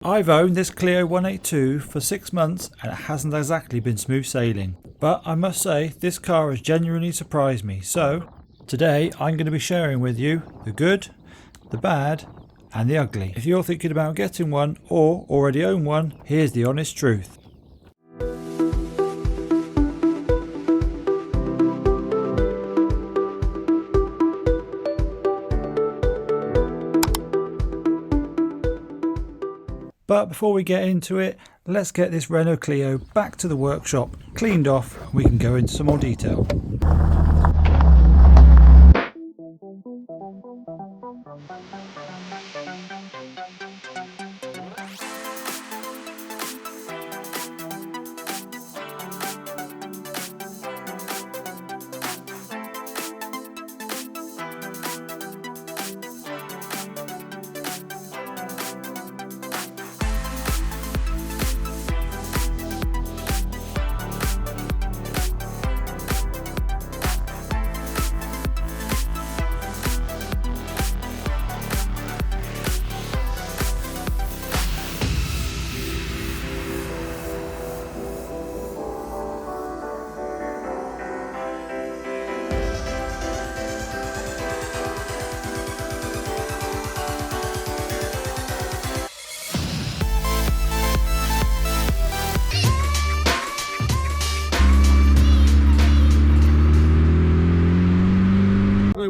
I've owned this Clio 182 for 6 months and it hasn't exactly been smooth sailing. But I must say this car has genuinely surprised me. So today I'm going to be sharing with you the good, the bad and the ugly. If you're thinking about getting one or already own one, here's the honest truth. But before we get into it, let's get this Renault Clio back to the workshop, cleaned off, and we can go into some more detail.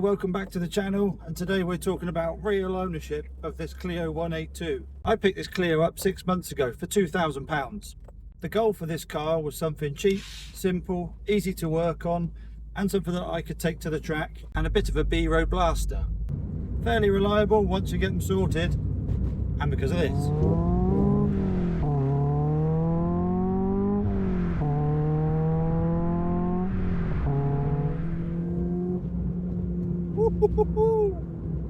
Welcome back to the channel, and today we're talking about real ownership of this Clio 182. I picked this Clio up 6 months ago for £2,000. The goal for this car was something cheap, simple, easy to work on, and something that I could take to the track, and a bit of a B-road blaster. Fairly reliable once you get them sorted, and because of this.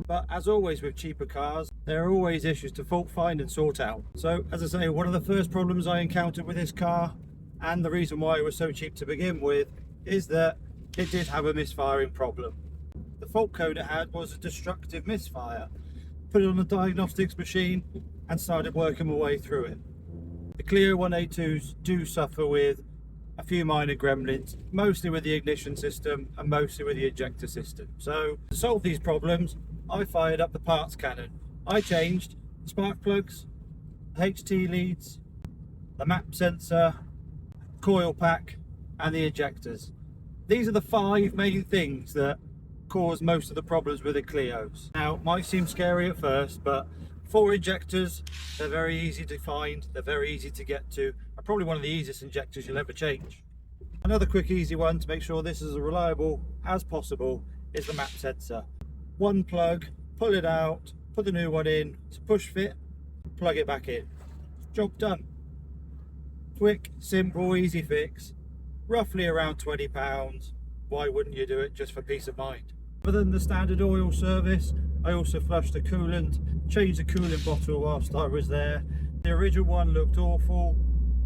But as always with cheaper cars, there are always issues to fault find and sort out. So as I say, one of the first problems I encountered with this car, and the reason why it was so cheap to begin with, is that it did have a misfiring problem. The fault code it had was a destructive misfire. Put it on the diagnostics machine and started working my way through it. The Clio 182s do suffer with a few minor gremlins, mostly with the ignition system and mostly with the ejector system. So to solve these problems, I fired up the parts cannon. I changed the spark plugs, the HT leads, the map sensor, coil pack and the ejectors. These are the 5 main things that cause most of the problems with the Clios. Now it might seem scary at first, but 4 injectors, they're very easy to find, they're very easy to get to, and probably one of the easiest injectors you'll ever change. Another quick easy one to make sure this is as reliable as possible is the map sensor. One plug, pull it out, put the new one in, it's a push fit, plug it back in. Job done. Quick, simple, easy fix, roughly around £20. Why wouldn't you do it just for peace of mind? Other than the standard oil service, I also flushed the coolant, changed the coolant bottle whilst I was there. The original one looked awful,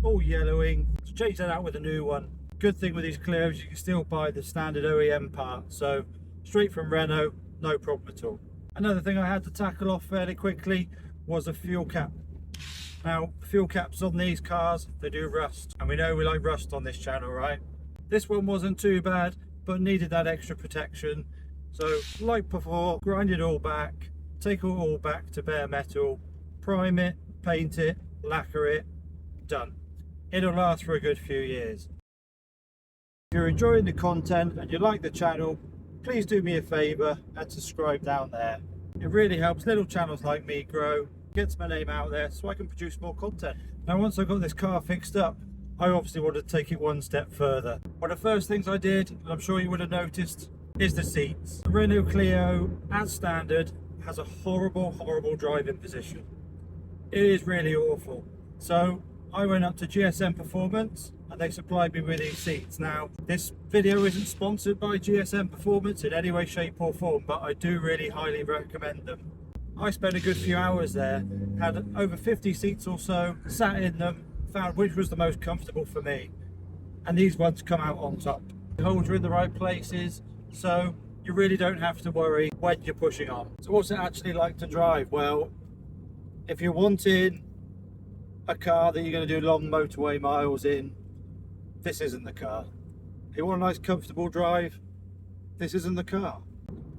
all yellowing, so changed that out with a new one. Good thing with these Clios, you can still buy the standard OEM parts, so straight from Renault, no problem at all. Another thing I had to tackle off fairly quickly was a fuel cap. Now, fuel caps on these cars, they do rust, and we know we like rust on this channel, right? This one wasn't too bad, but needed that extra protection. So like before, grind it all back, take it all back to bare metal, prime it, paint it, lacquer it, done. It'll last for a good few years. If you're enjoying the content and you like the channel, please do me a favour and subscribe down there. It really helps little channels like me grow, gets my name out there so I can produce more content. Now once I got this car fixed up, I obviously wanted to take it one step further. One of the first things I did, and I'm sure you would have noticed, is the seats. The Renault Clio, as standard, has a horrible driving position. It is really awful. So I went up to GSM Performance and they supplied me with these seats. Now this video isn't sponsored by GSM Performance in any way, shape or form, but I do really highly recommend them. I spent a good few hours there, had over 50 seats or so, sat in them, found which was the most comfortable for me, and these ones come out on top. The holes are in the right places, so you really don't have to worry when you're pushing on. So what's it actually like to drive? Well, if you're wanting a car that you're going to do long motorway miles in, this isn't the car. If you want a nice comfortable drive, this isn't the car.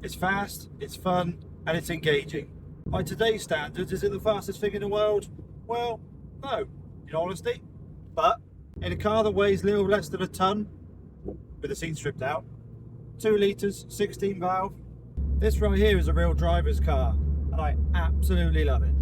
It's fast, it's fun, and it's engaging. By today's standards, is it the fastest thing in the world? Well, no, in honesty. But in a car that weighs little less than a ton, with the seat stripped out, 2 litres, 16 valve, this right here is a real driver's car, and I absolutely love it.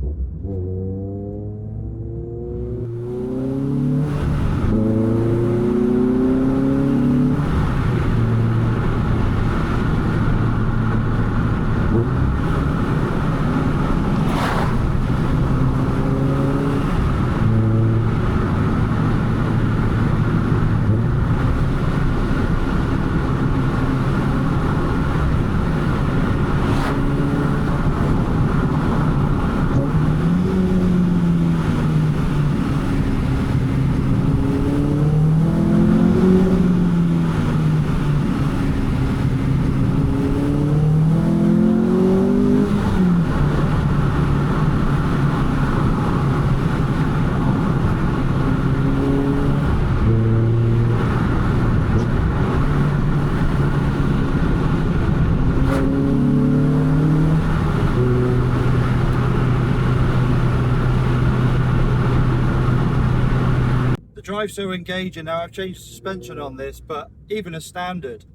Drive so engaging. Now I've changed suspension on this, but even as standard,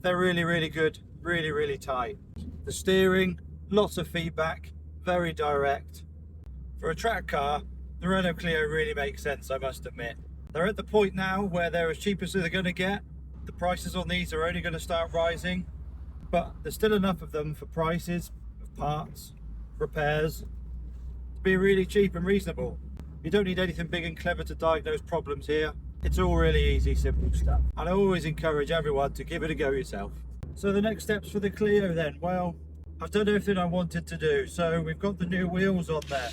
they're really good, really tight. The steering, lots of feedback, very direct. For a track car, the Renault Clio really makes sense, I must admit. They're at the point now where they're as cheap as they're going to get. The prices on these are only going to start rising, but there's still enough of them for prices of parts, repairs, to be really cheap and reasonable. You don't need anything big and clever to diagnose problems here. It's all really easy, simple stuff. And I always encourage everyone to give it a go yourself. So the next steps for the Clio then, well, I've done everything I wanted to do. So we've got the new wheels on there.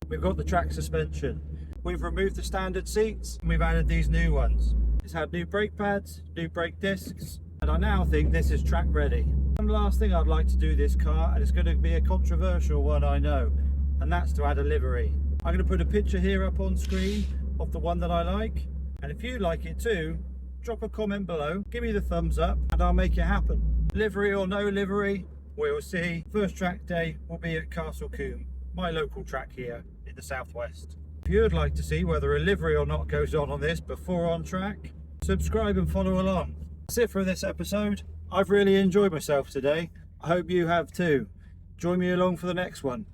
We've got the track suspension. We've removed the standard seats and we've added these new ones. It's had new brake pads, new brake discs, and I now think this is track ready. One last thing I'd like to do this car, and it's going to be a controversial one, I know, and that's to add a livery. I'm going to put a picture here up on screen of the one that I like, and if you like it too, drop a comment below, give me the thumbs up, and I'll make it happen. Livery or no livery, we'll see. First track day will be at Castle Combe, my local track here in the southwest. If you'd like to see whether a livery or not goes on this before on track, subscribe and follow along. That's it for this episode. I've really enjoyed myself today. I hope you have too. Join me along for the next one.